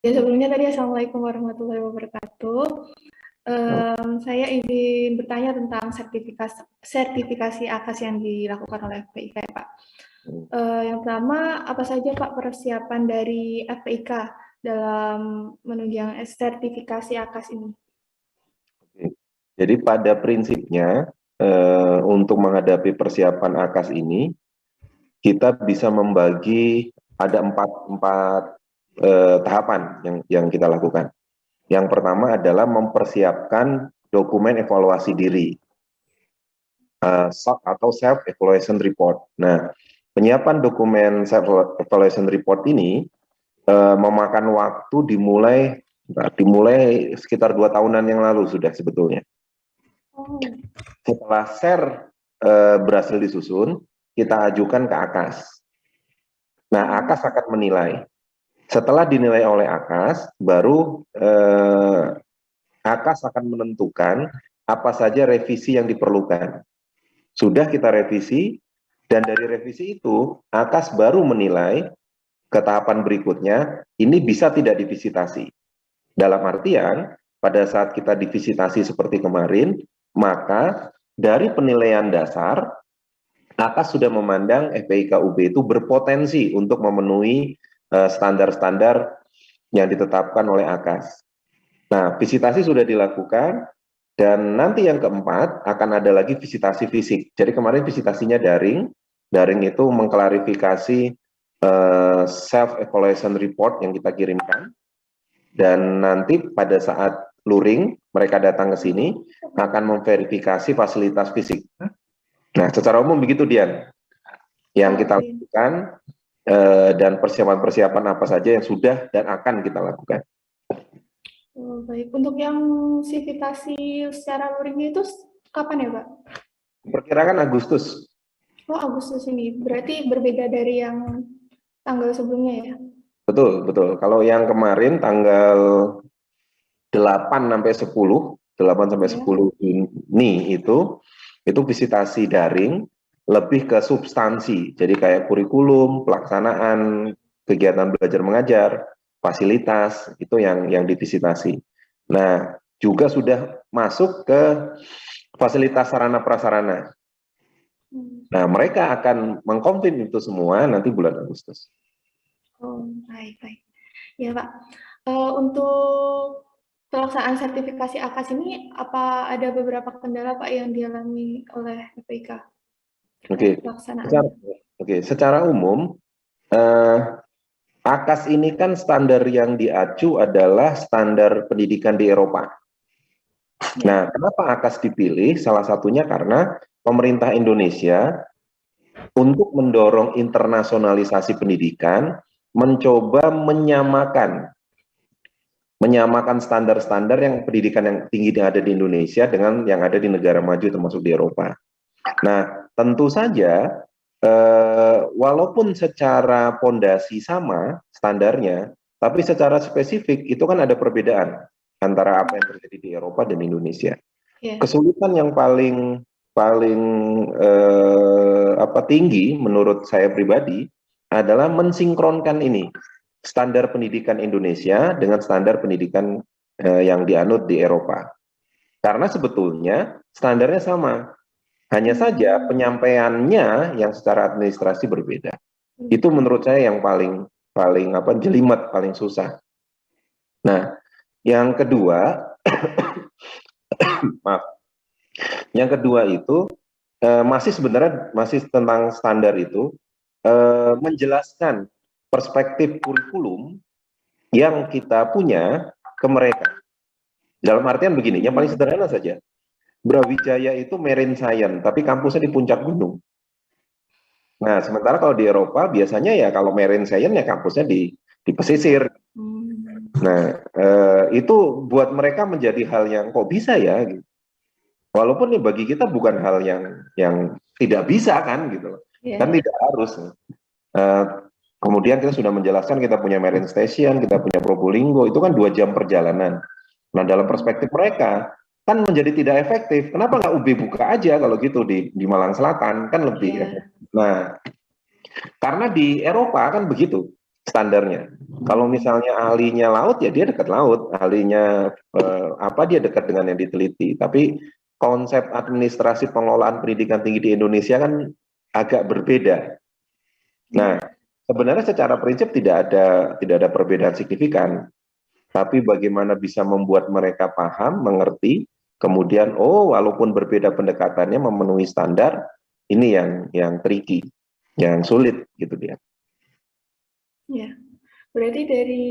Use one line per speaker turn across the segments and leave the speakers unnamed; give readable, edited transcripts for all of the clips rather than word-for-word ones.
Ya, sebelumnya tadi Assalamualaikum warahmatullahi wabarakatuh. Saya ingin bertanya tentang sertifikasi AKAS yang dilakukan oleh FPIK ya, Pak. Yang pertama, apa saja Pak persiapan dari FPIK dalam menunjang sertifikasi AKAS ini?
Jadi pada prinsipnya untuk menghadapi persiapan AKAS ini kita bisa membagi ada empat tahapan yang kita lakukan. Yang pertama adalah mempersiapkan dokumen evaluasi diri atau self evaluation report. Nah, penyiapan dokumen self evaluation report ini memakan waktu dimulai sekitar 2 tahunan yang lalu sudah sebetulnya. Setelah SER berhasil disusun, kita ajukan ke AKAS. Nah, AKAS akan menilai. Setelah dinilai oleh AKAS, baru AKAS akan menentukan apa saja revisi yang diperlukan. Sudah kita revisi, dan dari revisi itu, AKAS baru menilai ke tahapan berikutnya, ini bisa tidak divisitasi. Dalam artian, pada saat kita divisitasi seperti kemarin, maka dari penilaian dasar, AKAS sudah memandang FPIK UB itu berpotensi untuk memenuhi standar-standar yang ditetapkan oleh AKAS. Nah, visitasi sudah dilakukan, dan nanti yang keempat akan ada lagi visitasi fisik. Jadi kemarin visitasinya daring itu mengklarifikasi self-evaluation report yang kita kirimkan, dan nanti pada saat luring, mereka datang ke sini, akan memverifikasi fasilitas fisik. Nah, secara umum begitu, Dian, yang kita lakukan, dan persiapan-persiapan apa saja yang sudah dan akan kita lakukan.
Baik, untuk yang civitasasi secara luring itu kapan ya, Pak?
Perkirakan Agustus.
Oh, Agustus ini. Berarti berbeda dari yang tanggal sebelumnya ya?
Betul, betul. Kalau yang kemarin tanggal 8 sampai 10, 8 sampai 10 Juni itu visitasi daring, lebih ke substansi. Jadi kayak kurikulum, pelaksanaan kegiatan belajar mengajar, fasilitas, itu yang divisitasi. Nah, juga sudah masuk ke fasilitas sarana prasarana. Nah, mereka akan mengkonfirm itu semua nanti bulan Agustus.
Oh, baik. Ya, Pak. Untuk pelaksanaan sertifikasi AKAS ini, apa ada beberapa kendala, Pak, yang dialami oleh FPIK?
Secara umum, AKAS ini kan standar yang diacu adalah standar pendidikan di Eropa. Nah, kenapa AKAS dipilih? Salah satunya karena pemerintah Indonesia untuk mendorong internasionalisasi pendidikan, mencoba menyamakan standar-standar yang pendidikan yang tinggi yang ada di Indonesia dengan yang ada di negara maju termasuk di Eropa. Nah, tentu saja walaupun secara pondasi sama standarnya, tapi secara spesifik itu kan ada perbedaan antara apa yang terjadi di Eropa dan Indonesia. Kesulitan yang paling tinggi menurut saya pribadi adalah mensinkronkan ini standar pendidikan Indonesia dengan standar pendidikan yang dianut di Eropa. Karena sebetulnya standarnya sama, hanya saja penyampaiannya yang secara administrasi berbeda. Itu menurut saya yang paling jelimet, paling susah. Nah, yang kedua, maaf, yang kedua itu masih tentang standar itu, menjelaskan perspektif kurikulum yang kita punya ke mereka. Dalam artian begini, yang paling sederhana saja, Brawijaya itu marine science, tapi kampusnya di puncak gunung. Nah, sementara kalau di Eropa biasanya ya kalau marine science ya kampusnya di pesisir. Nah, itu buat mereka menjadi hal yang kok bisa ya, gitu. Walaupun ya bagi kita bukan hal yang tidak bisa kan, gitu. Kan tidak harus. Kemudian kita sudah menjelaskan kita punya marine station, kita punya Probolinggo, itu kan 2 jam perjalanan. Nah, dalam perspektif mereka kan menjadi tidak efektif. Kenapa nggak UB buka aja kalau gitu di Malang Selatan, kan lebih efektif. Nah, karena di Eropa kan begitu. standarnya. Kalau misalnya ahlinya laut, ya dia dekat laut. Ahlinya apa, dia dekat dengan yang diteliti. Tapi konsep administrasi pengelolaan pendidikan tinggi di Indonesia kan agak berbeda. Nah, sebenarnya secara prinsip tidak ada perbedaan signifikan. Tapi bagaimana bisa membuat mereka paham, mengerti, kemudian walaupun berbeda pendekatannya memenuhi standar, ini yang tricky, yang sulit gitu dia.
Ya, berarti dari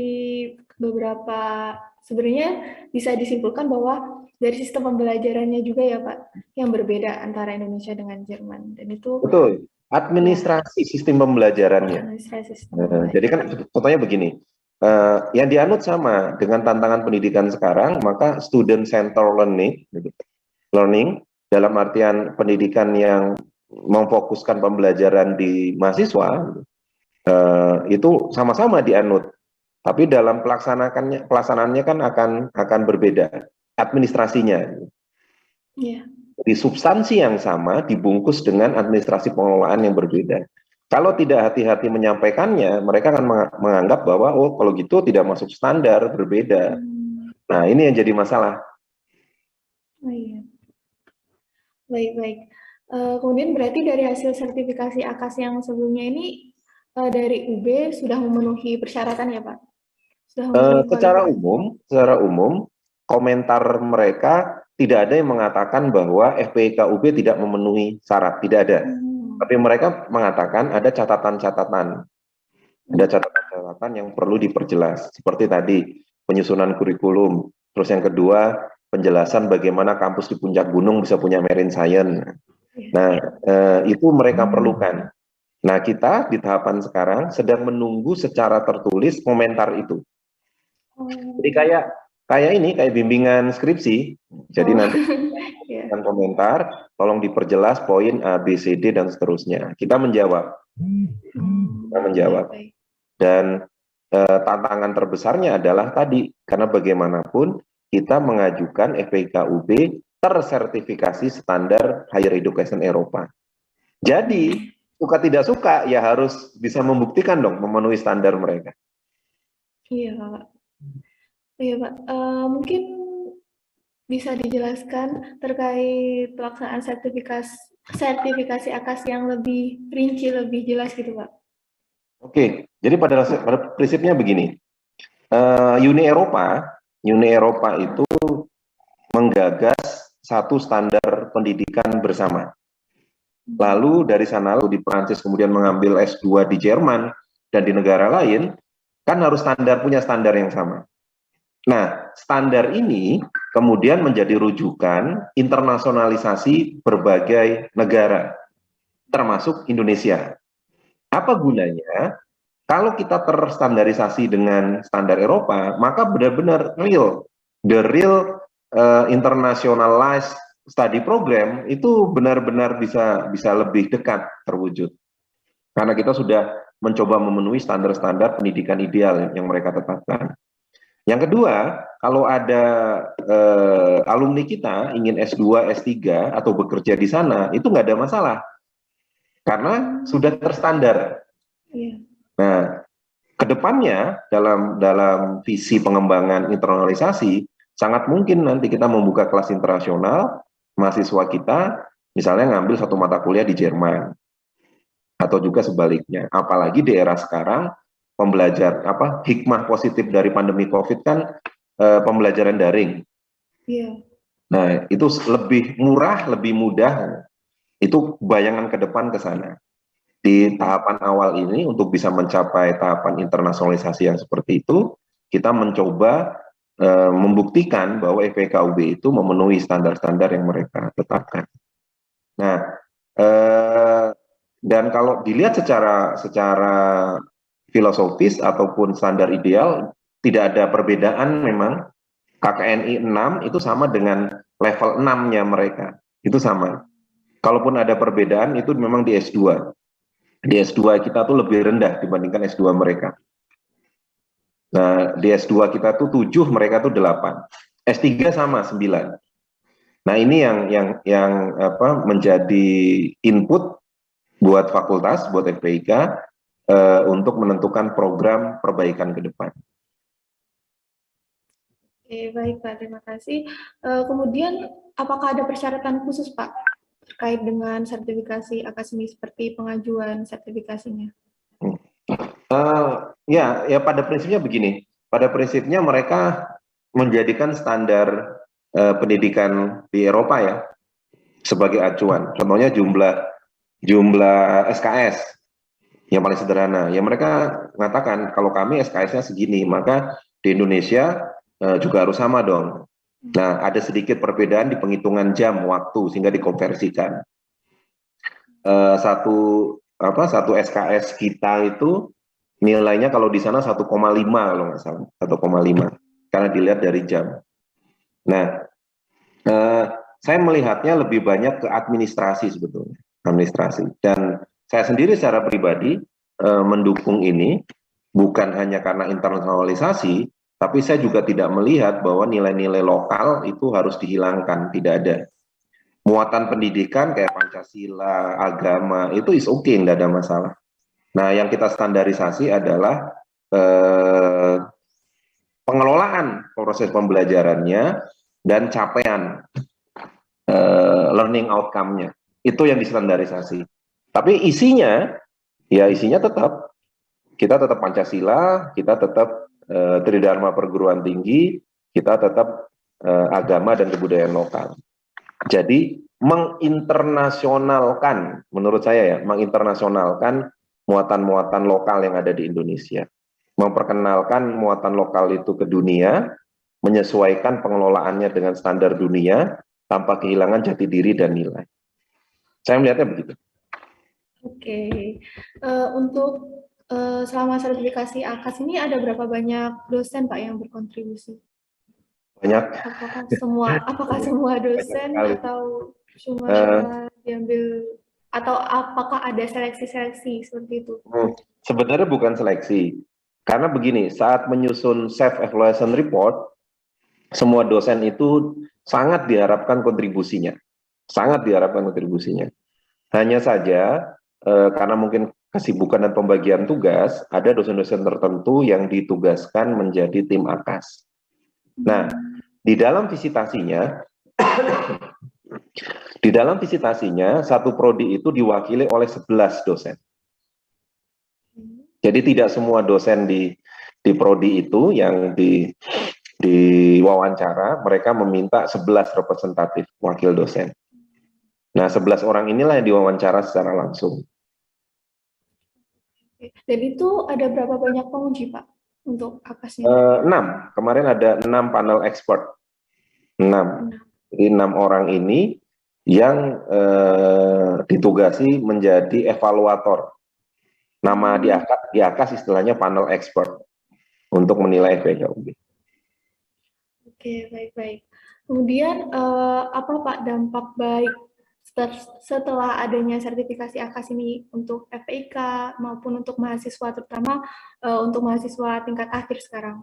beberapa sebenarnya bisa disimpulkan bahwa dari sistem pembelajarannya juga ya Pak, yang berbeda antara Indonesia dengan Jerman, dan itu
Betul, administrasi sistem pembelajarannya.
administrasi sistem
Jadi kan contohnya begini, yang dianut sama dengan tantangan pendidikan sekarang, maka student center learning dalam artian pendidikan yang memfokuskan pembelajaran di mahasiswa, itu sama-sama dianut. Tapi dalam pelaksanaannya kan akan berbeda administrasinya.
Yeah.
Jadi substansi yang sama dibungkus dengan administrasi pengelolaan yang berbeda. Kalau tidak hati-hati menyampaikannya, mereka akan menganggap bahwa kalau gitu tidak masuk standar, berbeda. Nah, ini yang jadi masalah.
Oh iya. Baik. Kemudian berarti dari hasil sertifikasi AKAS yang sebelumnya ini dari UB sudah memenuhi persyaratan ya Pak?
Secara umum, komentar mereka tidak ada yang mengatakan bahwa FPIK UB tidak memenuhi syarat, tidak ada. Tapi mereka mengatakan ada catatan-catatan. Ada catatan-catatan yang perlu diperjelas. Seperti tadi, penyusunan kurikulum. Terus yang kedua, penjelasan bagaimana kampus di puncak gunung bisa punya marine science. Nah, itu mereka perlukan. Nah, kita di tahapan sekarang sedang menunggu secara tertulis komentar itu. Jadi kayak bimbingan skripsi. Jadi nanti dengan komentar, tolong diperjelas poin A, B, C, D dan seterusnya. Kita menjawab. Dan tantangan terbesarnya adalah tadi, karena bagaimanapun kita mengajukan FPIK UB tersertifikasi standar higher education Eropa. Jadi suka tidak suka ya harus bisa membuktikan dong memenuhi standar mereka.
Iya Pak. Mungkin bisa dijelaskan terkait pelaksanaan sertifikasi AKAS yang lebih rinci, lebih jelas gitu Pak.
Oke, jadi pada prinsipnya begini, Uni Eropa itu menggagas satu standar pendidikan bersama. Lalu dari sana di Perancis kemudian mengambil S2 di Jerman dan di negara lain, kan harus punya standar yang sama. Nah, standar ini kemudian menjadi rujukan internasionalisasi berbagai negara, termasuk Indonesia. Apa gunanya? Kalau kita terstandarisasi dengan standar Eropa, maka benar-benar the real internationalized study program itu benar-benar bisa lebih dekat terwujud. Karena kita sudah mencoba memenuhi standar-standar pendidikan ideal yang mereka tetapkan. Yang kedua, kalau ada alumni kita ingin S2, S3 atau bekerja di sana, itu nggak ada masalah. Karena sudah terstandar. Nah, kedepannya dalam visi pengembangan internasionalisasi, sangat mungkin nanti kita membuka kelas internasional, mahasiswa kita misalnya ngambil satu mata kuliah di Jerman, atau juga sebaliknya. Apalagi di era sekarang, hikmah positif dari pandemi COVID kan pembelajaran daring. Nah, itu lebih murah, lebih mudah. Itu bayangan ke depan ke sana. Di tahapan awal ini, untuk bisa mencapai tahapan internasionalisasi yang seperti itu, kita mencoba membuktikan bahwa FPIK UB itu memenuhi standar-standar yang mereka tetapkan. Nah, dan kalau dilihat secara filosofis ataupun standar ideal, tidak ada perbedaan memang. KKNI 6 itu sama dengan level 6-nya mereka. Itu sama. Kalaupun ada perbedaan, itu memang di S2. Di S2 kita tuh lebih rendah dibandingkan S2 mereka. Nah, di S2 kita tuh 7, mereka tuh 8. S3 sama 9. Nah, ini yang menjadi input buat fakultas, buat FPIK, untuk menentukan program perbaikan ke depan.
Oke, baik Pak, terima kasih. Kemudian, apakah ada persyaratan khusus Pak terkait dengan sertifikasi akademi seperti pengajuan sertifikasinya?
Ya pada prinsipnya begini. Pada prinsipnya mereka menjadikan standar pendidikan di Eropa ya sebagai acuan. Contohnya jumlah SKS yang paling sederhana. Ya mereka mengatakan kalau kami SKS-nya segini, maka di Indonesia juga harus sama dong. Nah, ada sedikit perbedaan di penghitungan jam waktu sehingga dikonversikan. Satu SKS kita itu nilainya kalau di sana 1,5 kalau nggak salah, 1,5 karena dilihat dari jam. Nah, saya melihatnya lebih banyak ke administrasi sebetulnya, administrasi. Dan saya sendiri secara pribadi mendukung ini bukan hanya karena internasionalisasi, tapi saya juga tidak melihat bahwa nilai-nilai lokal itu harus dihilangkan, tidak ada. Muatan pendidikan kayak Pancasila, agama, itu is okay, nggak ada masalah. Nah, yang kita standarisasi adalah pengelolaan proses pembelajarannya dan capaian learning outcome-nya. Itu yang distandarisasi. Tapi isinya, ya isinya tetap, kita tetap Pancasila, kita tetap Tridharma perguruan tinggi, kita tetap agama dan kebudayaan lokal. Jadi menginternasionalkan, menurut saya ya, menginternasionalkan muatan-muatan lokal yang ada di Indonesia. Memperkenalkan muatan lokal itu ke dunia, menyesuaikan pengelolaannya dengan standar dunia, tanpa kehilangan jati diri dan nilai. Saya melihatnya begitu.
Oke, untuk selama sertifikasi AKAS ini ada berapa banyak dosen Pak yang berkontribusi?
Banyak.
Apakah semua dosen atau cuma diambil atau apakah ada seleksi-seleksi seperti itu?
Sebenarnya bukan seleksi. Karena begini, saat menyusun self-evaluation report, semua dosen itu sangat diharapkan kontribusinya. Sangat diharapkan kontribusinya. Hanya saja, karena mungkin kesibukan dan pembagian tugas, ada dosen-dosen tertentu yang ditugaskan menjadi tim AKAS. Nah, di dalam visitasinya, satu prodi itu diwakili oleh 11 dosen. Jadi tidak semua dosen di prodi itu yang diwawancara, mereka meminta 11 representatif wakil dosen. Nah, 11 orang inilah yang diwawancara secara langsung.
Dan itu ada berapa banyak penguji, Pak, untuk AKAS-nya?
6. Kemarin ada 6 panel expert. 6. Jadi 6 orang ini yang ditugasi menjadi evaluator. Nama di AKAS istilahnya panel expert untuk menilai FPKUB.
Oke, baik-baik. Kemudian apa Pak dampak baik setelah adanya sertifikasi AKAS ini untuk FPIK maupun untuk mahasiswa, terutama untuk mahasiswa tingkat akhir sekarang?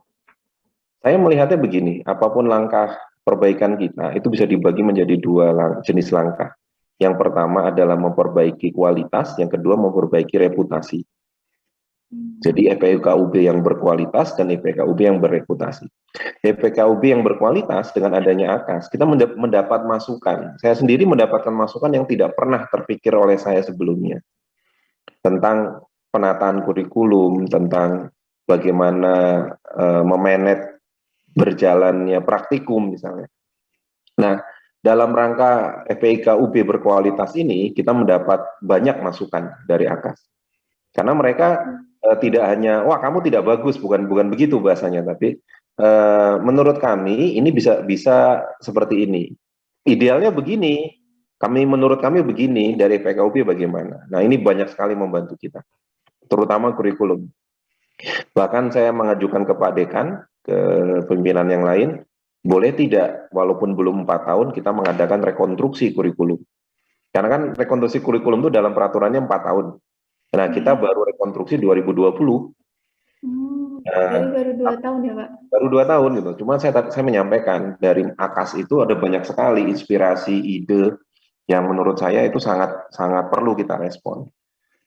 Saya melihatnya begini, apapun langkah perbaikan kita itu bisa dibagi menjadi 2 jenis langkah. Yang pertama adalah memperbaiki kualitas, yang kedua memperbaiki reputasi. Jadi FPKUB yang berkualitas dan FPKUB yang berreputasi. FPKUB yang berkualitas dengan adanya AKAS, kita mendapat masukan. Saya sendiri mendapatkan masukan yang tidak pernah terpikir oleh saya sebelumnya. Tentang penataan kurikulum, tentang bagaimana memanage berjalannya praktikum misalnya. Nah, dalam rangka FPKUB berkualitas ini, kita mendapat banyak masukan dari AKAS. Karena mereka tidak hanya, wah kamu tidak bagus, bukan begitu bahasanya, tapi menurut kami ini bisa seperti ini. Idealnya begini, menurut kami begini, dari FPKUB bagaimana. Nah, ini banyak sekali membantu kita, terutama kurikulum. Bahkan saya mengajukan ke Pak Dekan, ke pimpinan yang lain, boleh tidak, walaupun belum 4 tahun, kita mengadakan rekonstruksi kurikulum. Karena kan rekonstruksi kurikulum itu dalam peraturannya 4 tahun. Nah, kita baru rekonstruksi 2020.
Jadi baru 2 tahun ya, Pak?
Baru 2 tahun gitu. Cuma saya menyampaikan, dari AKAS itu ada banyak sekali inspirasi, ide, yang menurut saya itu sangat perlu kita respon.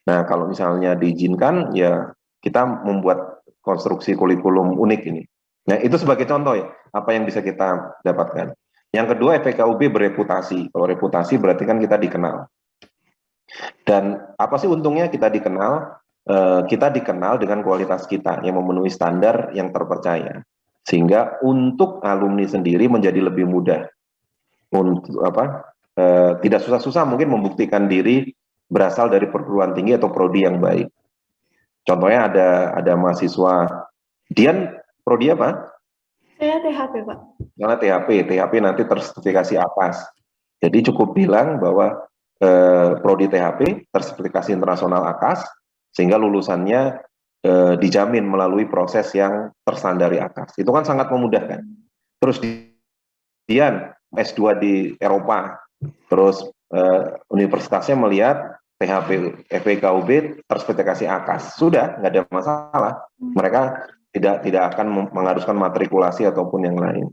Nah, kalau misalnya diizinkan, ya kita membuat konstruksi kurikulum unik ini. Nah, itu sebagai contoh ya, apa yang bisa kita dapatkan. Yang kedua, FPKUB bereputasi. Kalau reputasi berarti kan kita dikenal. Dan apa sih untungnya kita dikenal? Kita dikenal dengan kualitas kita yang memenuhi standar yang terpercaya. Sehingga untuk alumni sendiri menjadi lebih mudah untuk tidak susah-susah mungkin membuktikan diri berasal dari perguruan tinggi atau prodi yang baik. Contohnya ada mahasiswa Dian, prodi apa?
Saya THP, Pak.
Karena THP nanti tersertifikasi APAS. Jadi cukup bilang bahwa prodi THP tersertifikasi internasional AKAS, sehingga lulusannya dijamin melalui proses yang terstandari AKAS. Itu kan sangat memudahkan. Terus Dian S2 di Eropa, terus universitasnya melihat THP FPKUB tersertifikasi AKAS, sudah nggak ada masalah. Mereka tidak akan mengharuskan matrikulasi ataupun yang lain.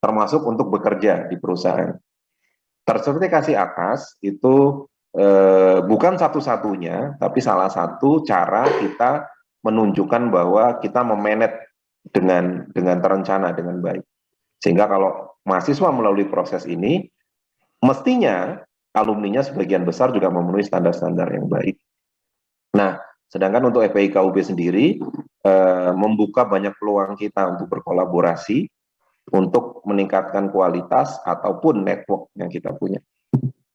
Termasuk untuk bekerja di perusahaan. Tersertifikasi AKAS itu bukan satu-satunya, tapi salah satu cara kita menunjukkan bahwa kita memanage dengan terencana, dengan baik. Sehingga kalau mahasiswa melalui proses ini, mestinya alumninya sebagian besar juga memenuhi standar-standar yang baik. Nah, sedangkan untuk FPIKUB sendiri, membuka banyak peluang kita untuk berkolaborasi, untuk meningkatkan kualitas ataupun network yang kita punya.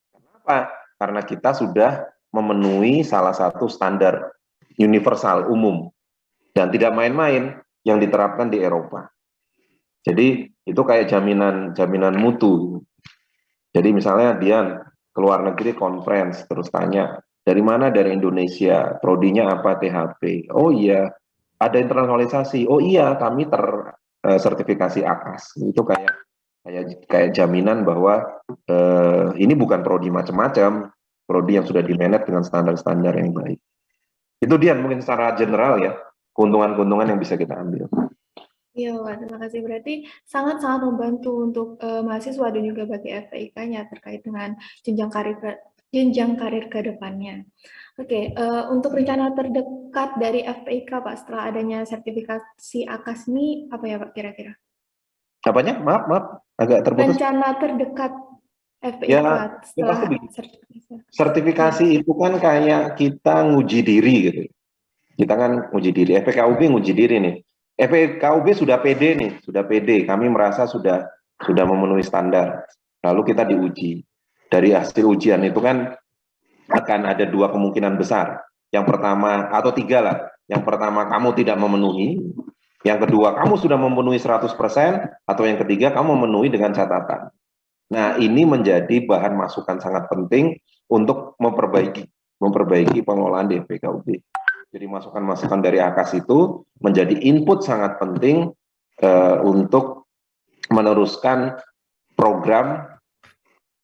Kenapa? Karena kita sudah memenuhi salah satu standar universal umum dan tidak main-main yang diterapkan di Eropa. Jadi itu kayak jaminan mutu. Jadi misalnya Dian keluar negeri conference terus tanya dari mana, dari Indonesia, prodinya apa, THP. Oh iya, ada internasionalisasi. Oh iya, kami tersertifikasi AKAS. Itu kayak jaminan bahwa ini bukan prodi macam-macam, prodi yang sudah di-manage dengan standar-standar yang baik. Itu Dian mungkin secara general ya, keuntungan-keuntungan yang bisa kita ambil.
Iya, Pak. Terima kasih. Berarti sangat-sangat membantu untuk mahasiswa dan juga bagi FPIK-nya terkait dengan jenjang karir ke depannya. Oke, untuk rencana terdekat dari FPIK, Pak, setelah adanya sertifikasi AKAS ini, apa ya, Pak, kira-kira?
Apanya? Maaf, agak terputus.
Rencana terdekat FPIK
Ya,
setelah
pasti begini.
sertifikasi.
Sertifikasi itu kan kayak kita nguji diri gitu. Kita kan nguji diri. FPKUB nguji diri nih. FPKUB sudah pede nih, sudah pede. Kami merasa sudah memenuhi standar. Lalu kita diuji. Dari hasil ujian itu kan akan ada dua kemungkinan besar. Yang pertama, atau tiga lah. Yang pertama, kamu tidak memenuhi. Yang kedua, kamu sudah memenuhi 100%. Atau yang ketiga, kamu memenuhi dengan catatan. Nah, ini menjadi bahan masukan sangat penting untuk memperbaiki pengelolaan di FPKUB. Jadi masukan-masukan dari AKAS itu menjadi input sangat penting untuk meneruskan program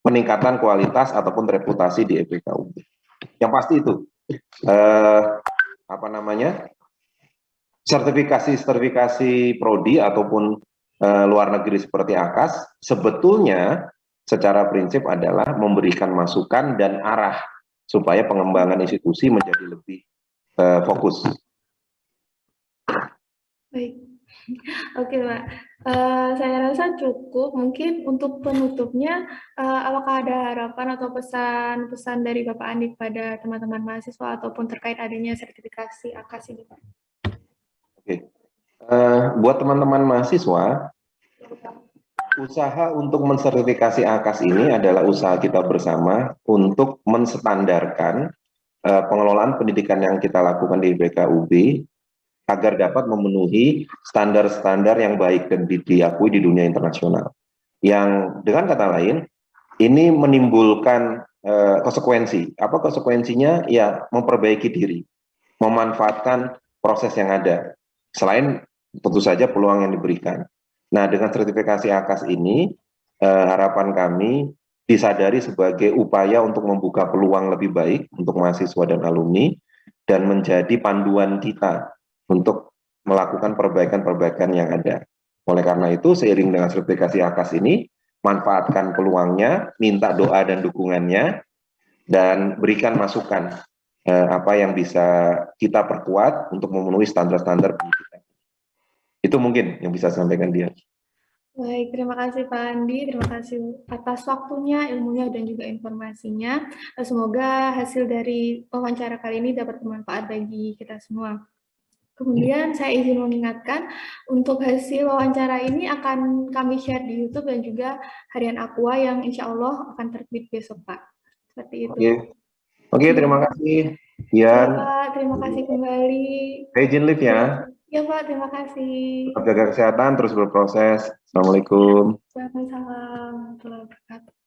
peningkatan kualitas ataupun reputasi di FPKUB. Yang pasti itu sertifikasi prodi ataupun luar negeri seperti AKAS sebetulnya secara prinsip adalah memberikan masukan dan arah supaya pengembangan institusi menjadi lebih fokus.
Baik, oke, Pak. Saya rasa cukup. Mungkin untuk penutupnya, apakah ada harapan atau pesan-pesan dari Bapak Andi kepada teman-teman mahasiswa ataupun terkait adanya sertifikasi AKAS ini, Pak?
Oke, buat teman-teman mahasiswa, usaha untuk mensertifikasi AKAS ini adalah usaha kita bersama untuk menstandarkan pengelolaan pendidikan yang kita lakukan di FPKUB agar dapat memenuhi standar-standar yang baik dan diakui di dunia internasional. Yang dengan kata lain, ini menimbulkan konsekuensi. Apa konsekuensinya? Ya, memperbaiki diri, memanfaatkan proses yang ada. Selain tentu saja peluang yang diberikan. Nah, dengan sertifikasi AKAS ini, harapan kami disadari sebagai upaya untuk membuka peluang lebih baik untuk mahasiswa dan alumni, dan menjadi panduan kita untuk melakukan perbaikan-perbaikan yang ada. Oleh karena itu, seiring dengan sertifikasi AKAS ini, manfaatkan peluangnya, minta doa dan dukungannya, dan berikan masukan apa yang bisa kita perkuat untuk memenuhi standar-standar pendidikan. Itu mungkin yang bisa saya sampaikan dia.
Baik, terima kasih Pak Andi, terima kasih atas waktunya, ilmunya, dan juga informasinya. Semoga hasil dari wawancara kali ini dapat bermanfaat bagi kita semua. Kemudian saya izin mengingatkan, untuk hasil wawancara ini akan kami share di YouTube dan juga Harian Aqua yang insya Allah akan terbit besok, Pak. Seperti itu.
Oke, terima kasih.
Ya,
Yan,
Pak, terima kasih kembali.
saya izin live ya.
Ya, Pak, terima kasih.
Tetap jaga kesehatan, terus berproses. Assalamualaikum.
Waalaikumsalam warahmatullahi wabarakatuh.